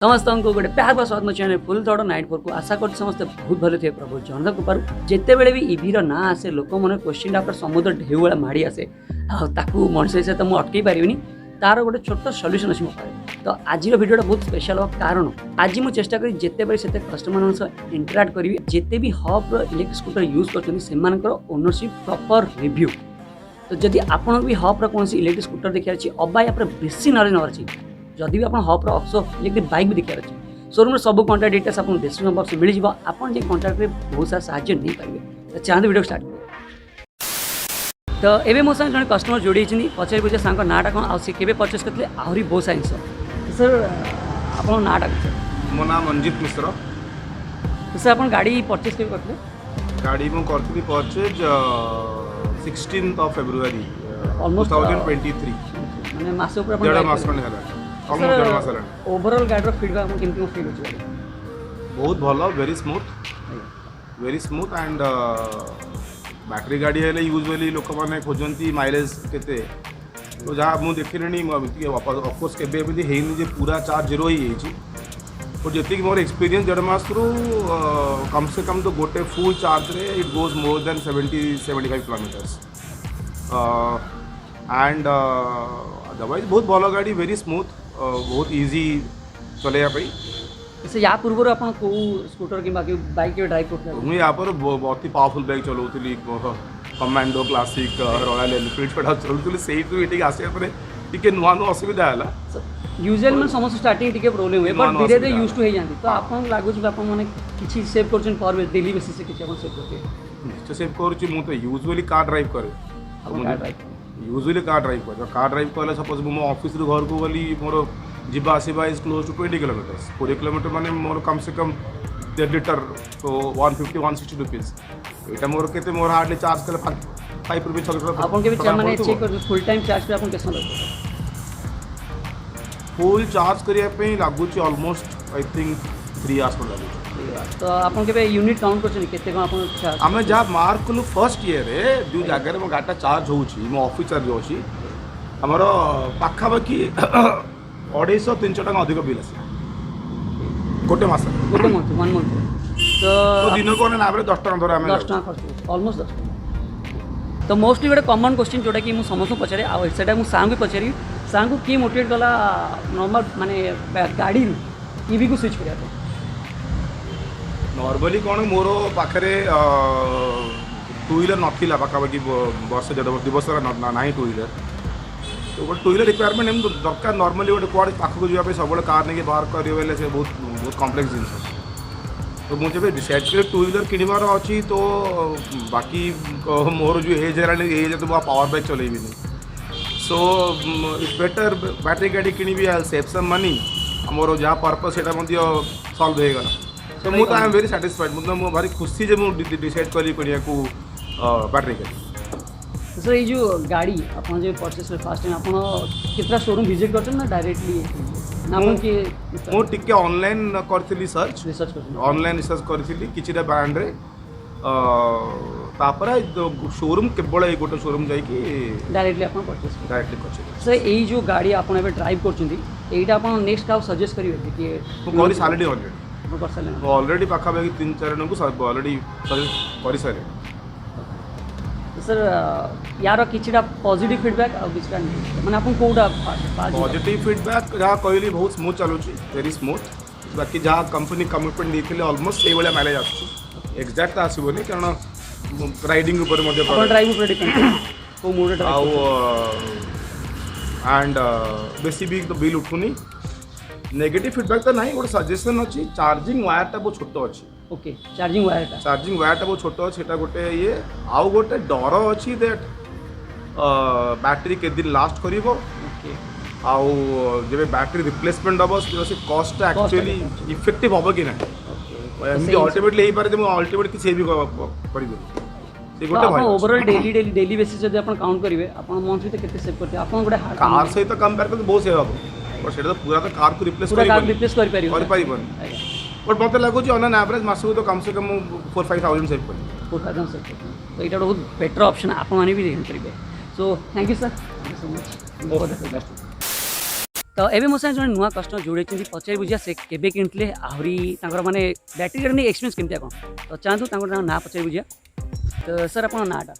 समस्त को गोटे प्यार स्वागत मो चैनल फुल थोड़ा नाइट फोर को आशा कर समस्ते बहुत भले थे प्रभु जगन्नाथ कृपार जिते बड़े भी इभीर ना आसे लोक मन क्वेश्चन आप समुद्र ढेउ भाया माड़ी आसे ताकू मनुष्य हिसाब तो मुझे अटकई पारिनी तार गोटे छोट सल्यूशन अच्छी मो पाखे तो आज भिडियोटा बहुत स्पेशल हो कारण आज मुझे चेष्टा करी जिते बड़े से कस्टमर इंटराक्ट करी जिते भी हब इलेक्ट्रिक स्कूटर यूज कर ओनरशिप प्रॉपर रिव्यू तो जदि आपन भी हब कौन इलेक्ट्रिक स्कूटर देखिए अच्छी अबा या बेसी नॉलेज नवर अच्छी जदि भी आप हब ऑक्सो इलेक्ट्रिक बाइक भी देखिए अच्छे शोरूम सब कॉन्टाक्ट डिटेल्स आपको डिस्क्रिप्शन बॉक्स में मिल जाए आपन जे कॉन्टाक्ट में बहुत सारा साहाଯ୍य नहीं पारे तो चाहते वीडियो स्टार्ट करें तो एवं मो साथ जन कस्टमर जोड़ी पचार पूछे सांग नाटा कौन आउ केवे परचेस करते आहरी बहुत सारा जिन सर आप नाटा मो नाम मंजित मिश्र। तो सर आप गाड़ी परचेस के करते गाड़ी मु करथि परचेज 16 फेब्रुआरी ऑलमोस्ट 2023 माने मास ऊपर डेढ़ मास खंडे हला ऑलमोस्ट डेढ़ मास हला। ओवरऑल गाड़ी फीडबैक हम केमती फील होची बहुत भलो वेरी स्मूथ एंड बैटरी गाड़ी हेले यूजुअली लोक माने खोजंती माइलेज केते तो जहाँ मुझे देखिले ऑफकोर्स केबे एमती हेनी जे पूरा चार्ज जीरो ही होईची और जी मोर एक्सपीरियंस डेढ़ मास रु कम से कम तो गोटे फुल चार्ज रे it goes more than 70-75 kilometres and otherwise बहुत भल गाड़ी वेरी स्मूथ बहुत इजी चलैया पाई। से या पूर्व आप स्कूटर कि बाइक ड्राइव करते मुझे यहाँ पर बहुत ही पावरफुल बाइक चलाऊली कमांडो क्लासिक रॉयल एनफिल्ड चलाऊली से आसवा टे नुआ नुआ असुविधा है यूजुअल मैं समस्त स्टार्टिंग टिके प्रॉब्लम हुए बट धीरे धीरे यूज टू हो जाती तो आप लगुच मैंने किसी सेव कर पर डेली बेसिस किसी सेव करते निश्चय सेव करुच्ची मुझे यूजुअली कार ड्राइव करे यूजुअली कार ड्राइव कले सपोज मो ऑफिस घर को गली मोर जीवा आसवा is close to 20 kilometres 40 kilometre माने मोर कम से कम 1.5 लीटर तो 150-160 रुपीज यहाँ मोर के मोर हार्डली चार्ज कले 5 रुपीज 6 रुपीज आपन के भी माने चेक कर फुल टाइम चार्ज पे आपन कैसे लगता फुल चार्ज करिया पे लागुची ऑलमोस्ट आई थिंक 3 आवर्स पर लागुची तो आपन के यूनिट काउंट करछन केते को आपन चार्ज आमे जा मार्क कलु फर्स्ट ईयर रे दु जगह रे मो गाटा चार्ज होउची मो ऑफिसर जो अछि हमरो पाखा बाकी 250-300 टका अधिक बिल आसे गोटे मास गोटे मंथ 1 मंथ तो दिन को ना एवरेज 10 टका धर आमे 10 टका खर्च ऑलमोस्ट 10 टका तो मोस्टली गोटे कॉमन क्वेश्चन जोटा कि मु समस्त पचारे आ सेटा मु सांग भी पचारी सांग को की मोटिवेट कला नॉर्मल माने गाड़ी ईवी को स्विच करिया नॉर्मली कौन मोर पाखे टू व्हीलर नाला पाखापाखि वर्ष 2 वर्ष ना टू व्हीलर तो गोटे टू व्हीलर रिक्वायरमेंट एम दरकार नॉर्मली गोटे कौन पाखक जावाई सब कार नहीं बाहर करें से बहुत बहुत कम्प्लेक्स जिन तो मुझे डिसाइड कर टू व्हीलर किणवार अच्छी तो बाकी मोर जो एज है एज तो पावर बाइक चलेबी सो इट्स बेटर बैटरी गाड़ी किणी आई सेव सम मनी मोर जहाँ पर्पस से सल्व हो गला तो मुझे आई एम वेरी साटिस्फाइड मुझे भारी खुशी जे मुझे डिसाइड करी को बैटरी गाड़ी सर ये जो गाड़ी आप परचेस फास्ट टाइम आप कितना शोरूम विजिट कर ना डायरेक्टली मुझे ऑनलाइन करी सर्च रिसर्च ऑनलाइन रिसर्च करी किसी ब्रांड रे तापर शोरूम केवल ये गोटे शोरूम जाकि डायरेक्टली आप परचेस डायरेक्टली कर सर यही जो गाड़ी आप ड्राइव कर आप नेक्स्ट क्या सजेस्ट करेंगे कि करी सारे ऑलरेडी पाखापाखि 3-4 जन को ऑलरेडी सजेस्ट कर सारे सर यार किछिटा पॉजिटिव फीडबैक आ किछिटा माने आपन कोडा पॉजिटिव फीडबैक जहाँ कहली बहुत स्मूथ चलुची वेरी स्मूथ बाकी जहाँ कंपनी कमिटमेंट देते ऑलमोस्ट से भाया माइलेज आसुची एक्जाक्ट आसबनी कारण राइडिंग ऊपर ड्राइव ऊपर डिपेंड को मोड एंड बेसी भी तो बिल उठुनी नेगेटिव फीडबैक तो नहीं गोटे सजेशन अच्छी चार्जिंग वायरटा बहुत छोट अच्छी ओके चार्जिंग वायरटा बहुत छोट अच्छी गोटे ये आउ गोटे डर अच्छी दैट बैटरी के दिन लास्ट करिवो आउ जब बैटरी रिप्लेसमेंट हम से कॉस्ट एक्चुअली इफेक्टिव हम कि ना अल्टीमेटली यही पारे अल्टीमेट किसी भी कर ओवरऑल डेली बेसिस जब आप काउंट करेंगे आप मंथली केते सेव करते आप गोटे कार सहित कंपेयर करते बहुत सेव हम बट से पूरा तो कार को रिप्लेस कर बट मत लगुच ऑन एवरेज मासक तो कम से कम 4-5,000 सेव कर 4,000 सेव तो यहाँ बहुत बेटर ऑप्शन आप भी करेंगे so thank you sir so much बहुत तो एबे मो साथ जने नुआ कस्टमर जोड़े पचारि बुझिया से केबे किनले आहरी तांकर माने बैटरी गाड़ी नहीं एक्सपीरियंस केमतिया कोन तो चाहतु तांकर ना पचारि बुझिया तो सर अपन नाटा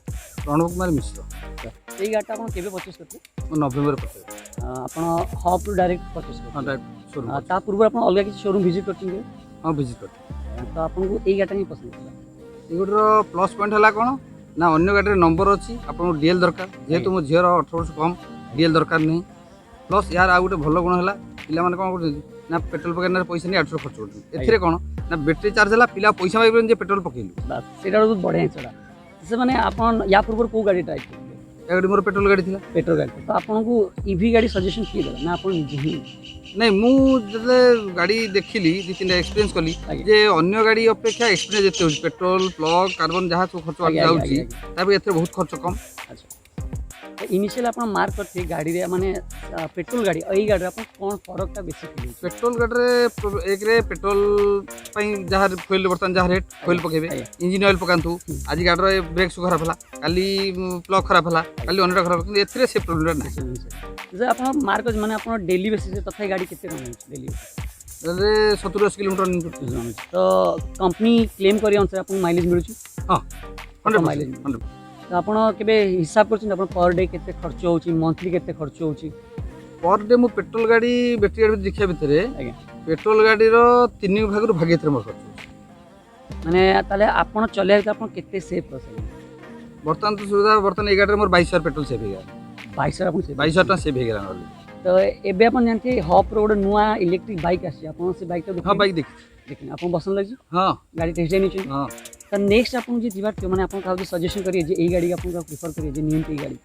प्रणव कुमार मिश्र एई गाड़ी अपन केबे परचेस करते नवेम्बर 25 अपन हॉप डायरेक्ट परचेस हाँ करते डायरेक्ट शोरूम ता पूर्व अपन अलग किसी शोरूम विजिट करछिन हाँ विजिट करते तो आपन को एई गाड़ी नहीं पसंद है एगोटर प्लस पॉइंट है कौन ना अन्य गाड़ी नंबर अच्छी आपको डीएल दरकार जेहेतु मो झीर 18 वर्ष कम डीएल दरकार नहीं प्लस यार आ गोटे भल गुण है पिला कौन कर ना पेट्रोल पकड़ पैसा नहीं 800 खर्च कर ए कौन ना बैटेरी चार्ज है पिला पैसा पाइबन जे पेट्रोल पकईलु बस सेटा बहुत बढ़िया चला से माने आपन या पूर्व को गाड़ी ट्राई करले गाड़ी मोर पेट्रोल गाड़ी थी पेट्रोल गाड़ी तो आपन को ईवी गाड़ी सजेशन किए देला ना आपन निजे ही नहीं मुझे गाड़ी देखिली दी तीन एक्सपीरियंस कली जे अन्य गाड़ी अपेक्षा एक्सपीरियंस जेते पेट्रोल प्लग कार्बन जहाँ सब खर्च जाउची ताबे एथे बहुत खर्च कम अच्छा तो इनिशियल अपन मार्क करते गाड़ी रे माने पेट्रोल गाड़ी एई गाड़ी रे अपन कोन फरक ता बेसी फील पेट्रोल गाड़ी रे एक रे पेट्रोल पई जहाँ फुएल बर्तन जहाँ रेट फुएल पकेबे इंजिन ऑयल पकांतु आज गाड़ी रे ब्रेक सु खराब हला काली प्लग खराब हला काली अन्य खराब କିନ୍ତୁ एथरे से प्रॉब्लम ना जे अपन मार्क माने अपन डेली बेसिस तथा गाड़ी केते कम डेली रे 70-80 किलोमीटर तो कंपनी क्लेम करी अनुसार अपन माइलेज मिलुची हां 100 माइलेज तो आपण केबे हिसाब करछन आपण पर डे केते खर्च होउची मंथली केते खर्च होउची पर डे मु पेट्रोल गाड़ी बैटरी गाड़ी देखिया भितरे आज्ञा पेट्रोल गाड़ी रो 3 भाग रु भागे थरे मोर खर्च माने ताले आपण चले त आपण केते सेव कर सके बर्तन तो सुविधा बर्तन ए गाड़ी रे मोर 2200 पेट्रोल सेव हो गया 2200 आपण सेव 2200 टका सेव हो गया तो एबे अपन जानते हॉप रो गोटे नुआ इलेक्ट्रिक बाइक आसी आपण से बाइक तो हां बाइक देखिन आपण पसंद लागी हां गाड़ी टेस्ट जानि छी हां तो नेक्स्ट आपण जे जीवार माने आपण का सजेशन करिए जे एई गाड़ी आपण का प्रेफर करिए जे नियम एई गाड़ी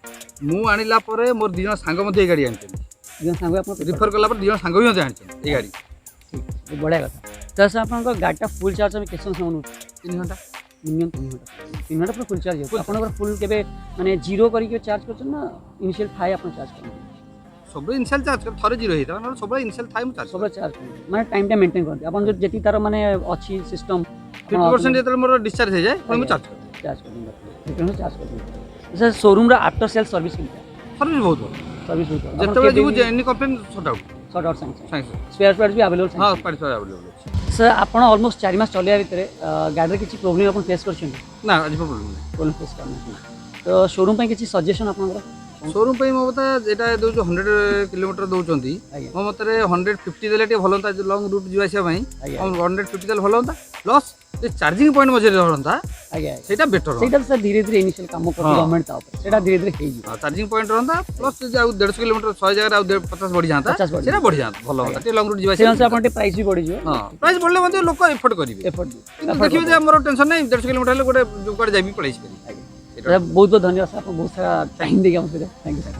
मु आनिला परे मोर दिनो सांग मध्ये ए गाड़ी आनते जे सांग आपण रिफर करला पर दिनो सांग भी जानते ए गाड़ी ठीक बढ़िया कथा तो से आपण का गाड़ी फुल चार्ज में केसन समय 3 घंटा मिनिमम 3 घंटा पर फुल चार्ज हो आपण का फुल केबे माने जीरो करी के चार्ज करछन ना इनिशियल थाई आपण चार्ज करन सब इनिशियल चार्ज कर थरे जीरो हेता ना सब इनिशियल थाई मु चार्ज सब चार्ज करन माने टाइम टा मेंटेन करते आपण जो जेती तार माने अच्छी सिस्टम 50% जेतले मोर डिस्चार्ज हो जाए कोन मु चार्ज कर चार्ज करन चार्ज करन सर शोरूम रा आफ्टर सेल सर्विस किनता सर्विस बहुत भल सर्विस बहुत जेतले जीवु any complain sort out since spare parts भी अवेलेबल हां पार्ट्स अवेलेबल सर आपण ऑलमोस्ट 4 मास चलिया भितर गाड़ी रे किछि प्रॉब्लम आपण फेस करछन ना आज प्रॉब्लम फेस करना तो शोरूम पे किछि सजेशन आपण शोरूम पे मो बता जेटा दो 100 किलोमीटर दउचंती मो मतरे 150 देले टे भल होता लॉन्ग रूट जिवासिया पई 150 देले भल होता प्लस जे चार्जिंग पॉइंट मजे रहंता आज्ञा सेटा बेटर सेटा सर धीरे धीरे इनिशियल काम कर गवर्नमेंट ता ऊपर सेटा धीरे धीरे हेई हां चार्जिंग पॉइंट रहंता प्लस जे 150 किलोमीटर 100 जगह आ 50 बढ़ी जाता सेटा बढ़ी जाता भल होता टे लॉन्ग रूट जिवासिया से आपण प्राइस भी बढ़ी जो हां प्राइस बढ़ले मध्ये लोक एफोर्ड करिवे एफर्ट देखिबे जे हमरो टेंशन नै 150 किलोमीटर ले गोटे जो कर जाई भी पड़ै छै सर बहुत बहुत धन्यवाद सर आप बहुत सारा टाइम देके हमसे थैंक यू सर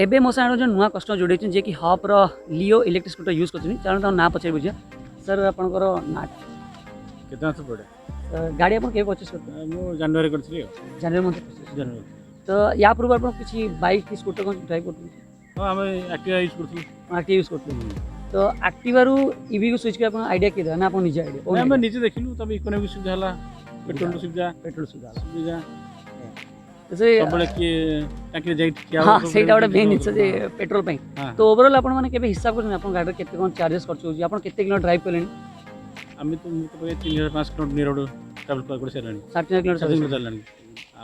एबे मो साथ जो नुआ कस्टमर जोड़े जे कि हॉप रो लियो इलेक्ट्रिक स्कूटर यूज करछन चारण ता ना पछे बुझिया सर आपनकर ना कितना से पड़े गाड़ी अपन के परचेस करते मु जनवरी करथि जनवरी मंथ परचेस जनवरी तो या पूर्व अपन किछि बाइक स्कूटर कोन ड्राइव करते हां हमें एक्टिवा यूज करथि एक्टिव यूज करते तो एक्टिवा रु ईवी को स्विच के अपन आईडिया के ना अपन निजे आईडिया हमें नीचे देखिलु तब इकोनॉमिक सुविधा हला पेट्रोल सुविधा सुविधा सबले कि टाकी जाई क्या हां सेटा ओडे मेन इच्छा जे पेट्रोल पई हाँ। तो ओवरऑल अपन माने केबे हिसाब करन अपन गाड़ी केते कोन चार्जेस खर्च होजी अपन केते किलो ड्राइव करलेनी आमी तो 3000-5 किलोमीटर नियर रोड ट्रैवल कर सलानी 60 किलो चार्जिंग चलानी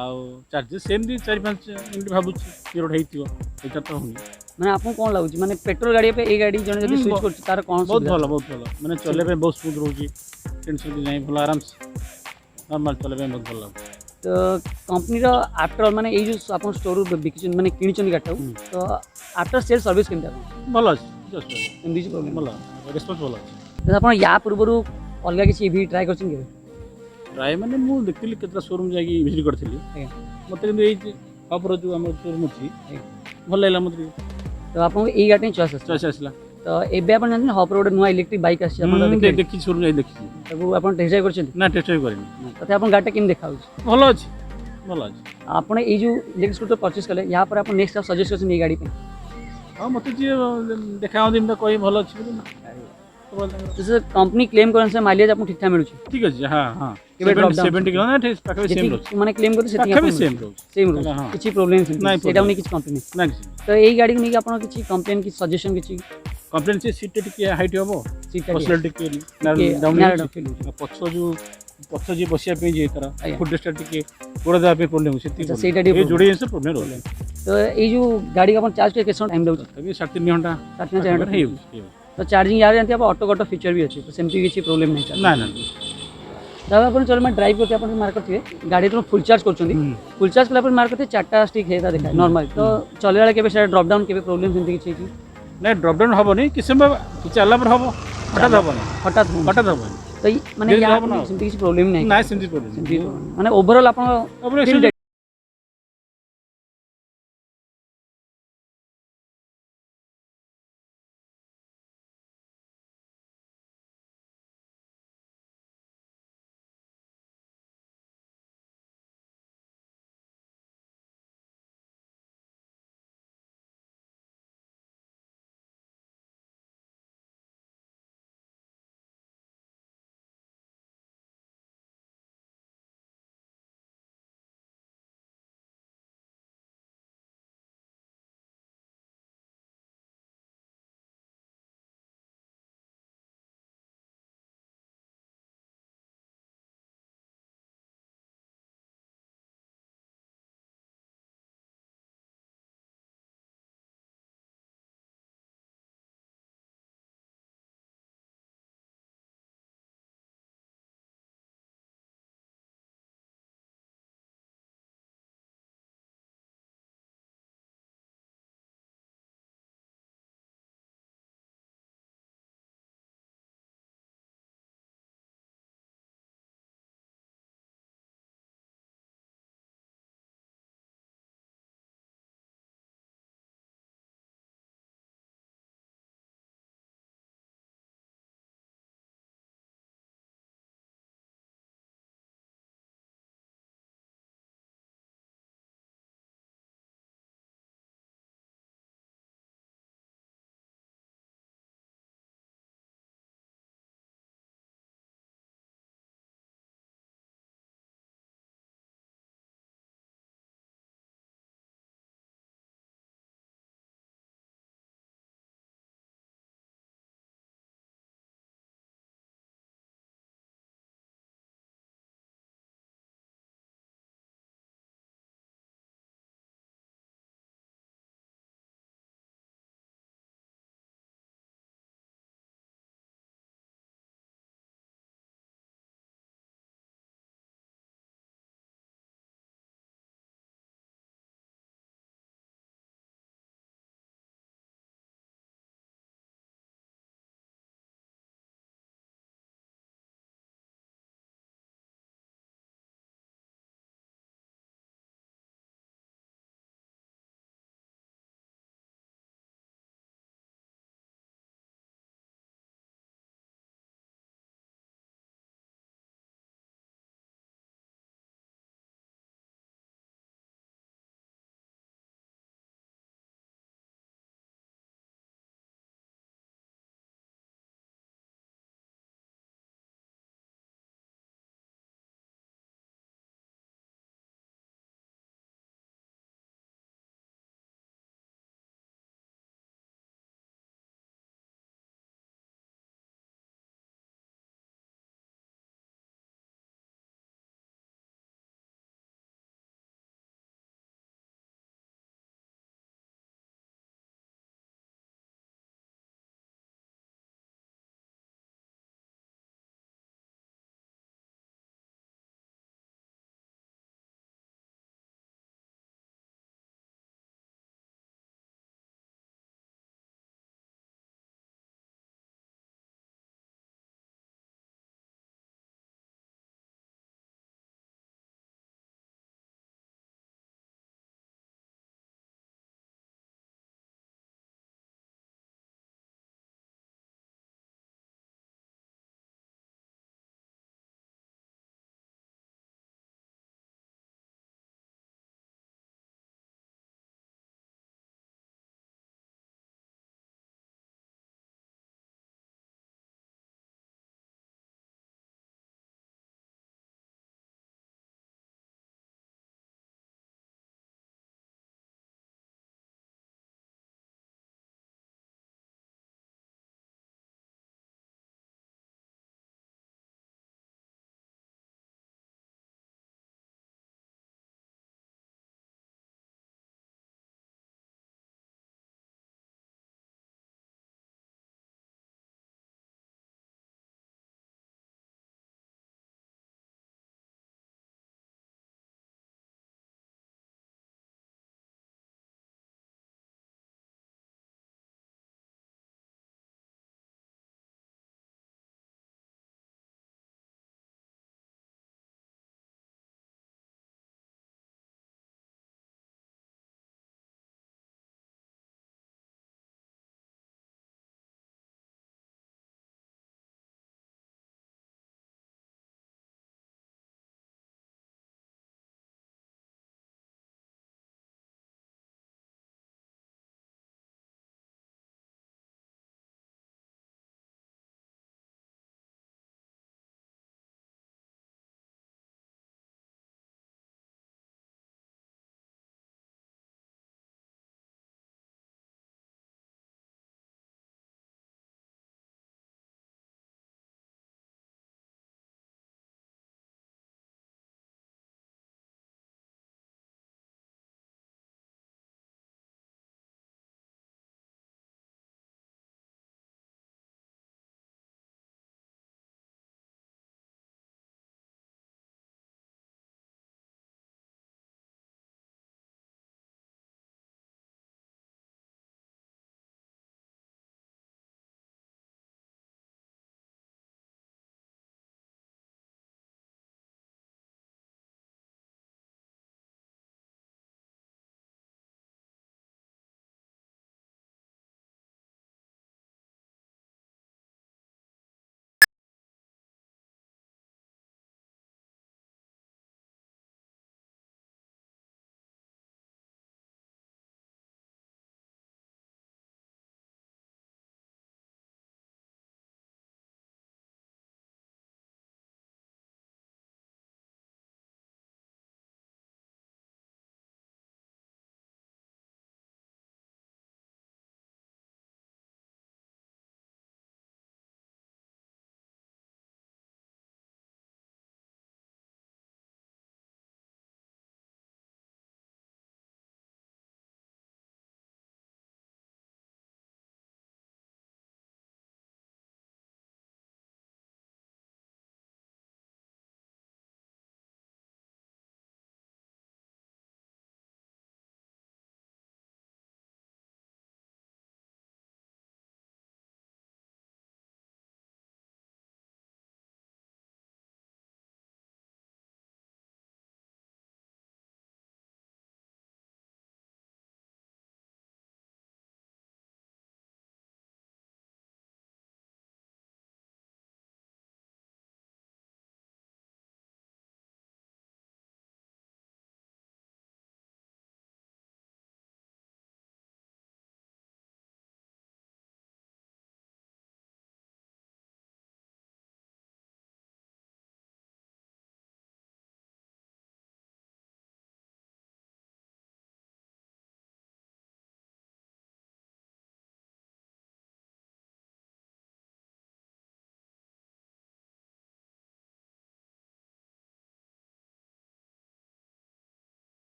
आउ चार्जेस सेम भी 4-5 मिनिट भाबुची नियर रोड हेतियो एटा तो होनी माने आपन कोन लागुची माने पेट्रोल गाड़ी पे ए गाड़ी जने जदी स्विच करछ तार कोन बहुत भलो माने चले पे बहुत स्मूथ रहउची टेंशन भी नहीं भलो आराम से नॉर्मल चले पे बहुत भलो तो कंपनी रो आफ्टर माने ए जो अपन स्टोर बिकिचन माने किनिचन गाटा तो आफ्टर सेल सर्विस केनता भलो अछि जस्ट एमडी जी प्रॉब्लम भलो रेस्पॉन्स भलो अछि तो अपन या पूर्वरु अलगा किछि ईवी ट्राई करछन के ट्राई माने मु देखिली केतरा शोरूम जाई विजिट करथिली मते किंतु एई अपर जो हमर शोरूम अछि भल लागला मते तो आपन ए गाड़ी चॉइस आसला तो एबे अपन जानते हॉप रोड नुआ इलेक्ट्रिक बाइक आसी अपन देखि शोरूम जाई देखि तबु अपन टेस्ट ड्राइव करछन ना टेस्ट ड्राइव करिनी तते अपन गाड़ी किन देखाउ भलो अछि भलो अछि आपण ए जो इलेक्ट्रिक स्कूटर परचेस कले यहाँ पर अपन नेक्स्ट सजेस्ट करछन ए गाड़ी पे हां मते जे देखाउ दिन त कोई भलो अछि जैसे कंपनी क्लेम करन से माइलेज आपन ठीक ठाक मिलुची ठीक अछि हां हां କେବେ ଡ୍ରପ୍ ଡାଉନ୍ 70 କିଲୋ ନା ଠିକ୍ ପାଖାପାଖି ସେମ୍ ରହୁଛି ମାନେ କ୍ଲେମ୍ କରିବେ ସେତିକି ପାଖାପାଖି ସେମ୍ ରହୁଛି ସେମ୍ ହଁ। ରହୁଛି କିଛି ପ୍ରୋବ୍ଲେମ୍ ନାଇଁ ସେଇଟା ନେଇ କିଛି କମ୍ପ୍ଲେନ୍ ନା କିଛି ତ ଏଇ ଗାଡ଼ିକୁ ନେଇକି ଆପଣ କିଛି କମ୍ପ୍ଲେନ୍ କିଛି ସଜେସନ୍ କିଛି କମ୍ପ୍ଲେନ୍ ସେ ସିଟ୍ଟା ଟିକେ ହାଇଟ୍ ହେବ ସିଟ୍ ପସଲ ଟିକେ ଡାଉନ୍ ପଛ ଯେଉଁ ପଛ ଯିଏ ବସିବା ପାଇଁ ଯିଏ ତାର ଆଜ୍ଞା। ଫୁଟରେଷ୍ଟଟା ଟିକେ ଗୋଡ଼ ଦେବା ପାଇଁ ପ୍ରୋବ୍ଲେମ୍ ସେତିକି ଆଚ୍ଛା, ସେଇଟା ଟିକେ ଏ ଯୋଡ଼ିଏ ଜିନିଷ ପ୍ରୋବ୍ଲେମ୍ ରହୁଛି ତ ଏଇ ଯେଉଁ ଗାଡ଼ିକୁ ଆପଣ ଚାର୍ଜ କେତେ ସମୟ ଟାଇମ୍ ଦେଉଛି ତଥାପି 3.5 ଘଣ୍ଟା 3.5 ଘଣ୍ଟା ହେଇଯାଉଛି ତ ଚାର୍ଜିଂ ୟାର ଜାଣିଥିବେ ଆପଣ ଅଟୋ ଫିଚର ବି ଅଛି ତ ସେମିତି କିଛି ପ୍ରୋବ୍ଲେମ୍ ନାହିଁ ନା ନା ତାପରେ ଆପଣ ଚलो ଡ୍ରାଇଭ୍ करते ଆପଣ ମାର୍କ କରିଥିବେ ଗାଡ଼ି ଯେତେବେଳେ ଫୁଲ୍ ଚାର୍ଜ କରୁଛନ୍ତି ଫୁଲ୍ ଚାର୍ଜ କଲା ପରେ ମାର୍କ କରିଥିବେ 4ଟା ଷ୍ଟିକ୍ ହେଇଟା ଦେଖାଏ ନର୍ମାଲି ତ ଚଲେଇବା ବେଳେ କେବେ ସେଟା ଡ୍ରପ୍ ଡାଉନ୍ କେବେ ପ୍ରୋବ୍ଲେମ୍ ସେମିତି କିଛି ହେଇଛି ନାଇଁ ଡ୍ରପ୍ ଡାଉନ୍ ହେବନି କିଛି ସମୟ ଚାଲିଲା ପରେ ହେବ ହଠାତ୍ ହେବନି ହଠାତ୍ ହଉନି। ହଠାତ୍ ହେବନି ତ ମାନେ ଧୀରେ ଧୀରେ ୟା ହବ ନା। ସେମିତି କିଛି ପ୍ରୋବ୍ଲେମ୍ ନାହିଁ ନାଇଁ ସେମିତି ପ୍ରୋବ୍ଲେମ୍ ସେମିତି ମାନେ ଓଭରଅଲ୍ ଆପଣ ତାପରେ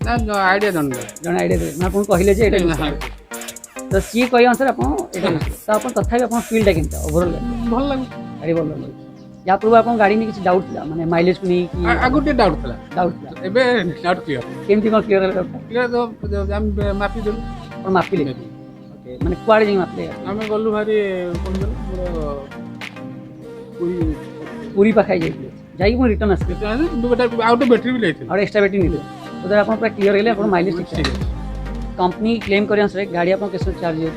ନା ଆଇଡ଼ିଆ ଜଣେ ଜଣେ ଆଇଡ଼ିଆ ଦେବେ ମାନେ ଆପଣଙ୍କୁ କହିଲେ ଯେ ଏଇଟା use କରିବେ। ତ ସିଏ କହିବା ଅନୁସାରେ ଆପଣ ଏଇଟା use କରିବେ। ତ ଆପଣ ତଥାପି ଆପଣ ଫିଲ୍ଡଟା କେମିତି ଓଭରଅଲ୍ ଭଲ ଲାଗୁଛି। ଗାଡ଼ି ଭଲ ଲାଗୁଛି ୟା ପୂର୍ବରୁ ଆପଣଙ୍କ ଗାଡ଼ି ନେଇ କିଛି ଡାଉଟ୍ ଥିଲା ମାନେ ମାଇଲେଜକୁ ନେଇକି ଆଗରୁ ଟିକେ ଡାଉଟ୍ ଥିଲା, ଡାଉଟ୍ ଥିଲା ଏବେ ଡାଉଟ୍ କ୍ଲିୟର। କେମିତି କ'ଣ କ୍ଲିୟର ହେଲା ଡାଉଟ୍ଟା କ୍ଲିୟର ତ ଆମେ ମାପିଦେଲୁ। ଆପଣ ମାପିଲେ ଓକେ ମାନେ କୁଆଡ଼େ ଯାଇ ମାପିଲେ ଆମେ ଗଲୁ ଭାରି କ'ଣ କଲୁ ମୋର ପୁରୀ ପୁରୀ ପାଖାଇ ଯାଇଥିଲେ ଯାଇକି ମୁଁ ରିଟର୍ନ ଆସିଲି ଆଉ ଗୋଟେ ବ୍ୟାଟେରୀ ବି ଯାଇଥିଲି। ଆଉ ଏକ୍ସଟ୍ରା ବ୍ୟାଟେରୀ ନେଇଥିଲେ ତ ଆପଣ ପୁରା କ୍ଲିୟର ହେଲେ ଆପଣ ମାଇଲେଜ ଠିକ୍ ଠିକ୍ ଅଛି ଅଛି। कंपनी क्लेम करे अनुसार गाड़ी आपन केसे चार्ज है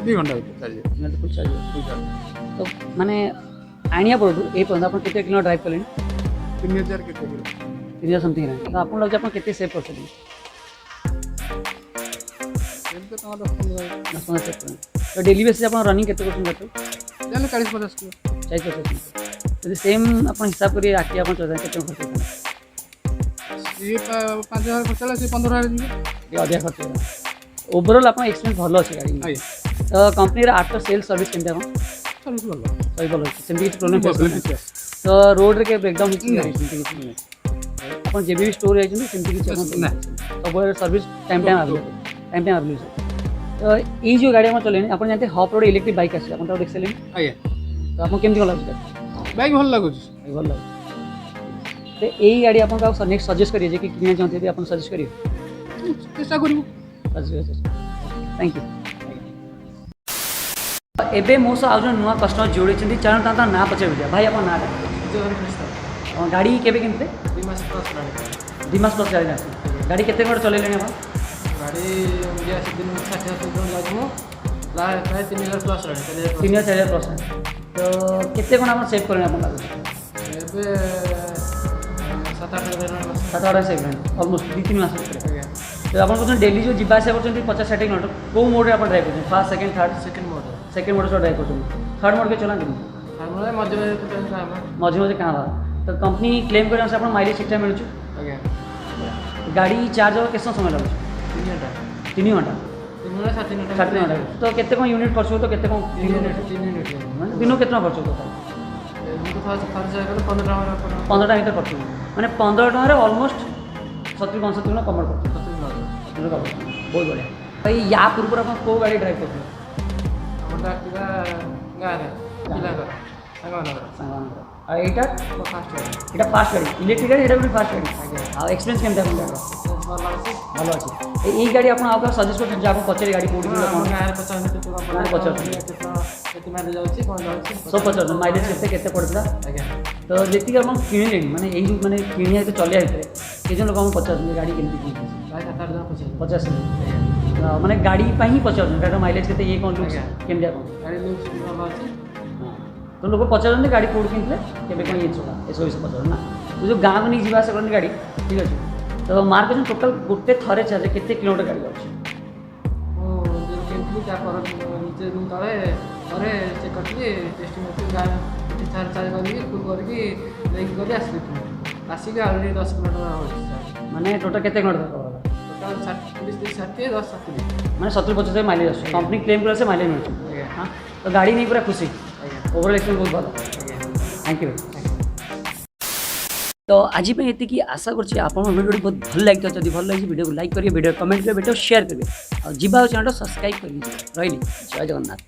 2 घंटा ଭିତରେ ଚାଲିଯିବ। मैं तो फुल चार्ज तो माने आनिया पड़ो ए पर्यंत अपन केते किलो ड्राइव करें 3000 କେତେ କିଲୋ 3000 समथिंग है तो आपन लगे अपन केते सेव कर सकते ଏମିତି ଟଙ୍କା 10-15 10 15 सेव करें तो डेली बेसिस अपन रनिंग केते करते करते ଜାଣିଲେ 40-50 କିଲୋ। 40 तो सेम अपन हिसाब करिए आके अपन चलते केते खर्च करते ସିଏ 5000 ଖର୍ଚ୍ଚ ହେଲା, ସିଏ 15000 ଯିବ। ये अधिक खर्च होगा ओवरऑल अपन एक्सपीरियंस भलो अछि गाड़ी में ଆଜ୍ଞା तो कंपनी रा आफ्टर सेल सर्विस केते अपन सर्विस ଭଲ। सही भलो सेम किछ प्रॉब्लम କିଛି फेस ଅଛି। तो रोड रे के ब्रेकडाउन हिच नहीं। नहीं अपन जे भी स्टोर जाइछन सेमती किछ अपन ना। सब सर्विस टाइम अवेलेबल तो ये जो गाड़ी हम चलेनी अपन जानते हॉप रोड इलेक्ट्रिक बाइक आसी अपन तो देख सलेनी ଆଜ୍ଞା तो अपन केमती गला ବାଇକ୍ ଭଲ ଲାଗୁଛି। भल लगे तो यही गाड़ी अपन का नेक्स्ट सजेस्ट करिए जे कि किने चाहते भी अपन सजेस्ट करिए ଚେଷ୍ଟା କରିବୁ। थैंक यू एबे मो सह आउ नुआ कस्टमर जोड़ी चरण ता ना पचार भाई अपन ना गाड़ी केबे किनते 2 मास प्लस गाड़ी आसी गाड़ी केते घंटा चलेलेनी अपन गाड़ी मुझे ऐसे दिन में 60,000 जाऊँ प्राय 3000 प्लस रहे 3000 प्लस तो केते घंटा अपन सेव करें अपन लागे ଏବେ 7-8 सात आठ सेव अलमोस्ट 2-3 मास तो आप डेली जो जीवा आसा कर 50-60 किलोमीटर कौ मोड आप ड्राइव कर fast second third second mode drive कर थर्ड मोड के चलाते मजे मझे मझे क्या तो कंपनी क्लेम कर माइलेज ठीक ठाक मिलूँ आज्ञा गाड़ी चार्ज होगा कितना समय लगे 3 घंटा 7 घंटा तो केते कौन यूनिट खर्च हो तो केते कौन दिन केतना खर्च हो 15 टा भर खर्च मैंने 15 टकर अलमोस्ट 70-65 कम खर्च बहुत बढ़िया भाई या पूर्व आप कौ गाड़ी ड्राइव करते यहाँ फास्ट गाड़ी इलेक्ट्रिक गाड़ी भी फास्ट गाड़ी एक्सपीरियंस केमती भल अच्छे यही गाड़ी आप सजेस्ट कर पचारे गाड़ी कौटी सब पचार माइलेज के पड़ता तो जी आप किणले मैंने यही मैंने किणिया चलिया भितर के लोक पचार गाड़ी केमती 50 मैंने गाड़ी ही पचार गाड़ी माइलेज के ये कौन लुक्स केमती तो लोग पचार गाड़ी कौट किनते केवे कौन ये चला ये सब पचार ना जो गाँव को नहीं जावास करनी गाड़ी ठीक अच्छे तो मार्क टोटाल गोटे थरे चार्ज केते किलोमीटर गाड़ी जाऊँ तले थे चेक करी टेस्टिंग चार्ज करके फुल करके आसिक आलरेडी 10 किलोमीटर माने टोटाल केते किलोमीटर टोटाल 30 10 मैंने 70-75 माइलेज आस कंपनी क्लेम कर माइलेज मिलूँ हाँ तो गाड़ी नहीं पूरा खुशी ओवरऑल एक्सपीरियंस बहुत भल थैंक यू तो आज ये आशा कर वीडियो बहुत भल लगी जब भल लगी वीडियो को लाइक करिए वीडियो कमेंट करिए वीडियो शेयर करिए और जीवा चैनल सब्सक्राइब करिए रही जय जगन्नाथ।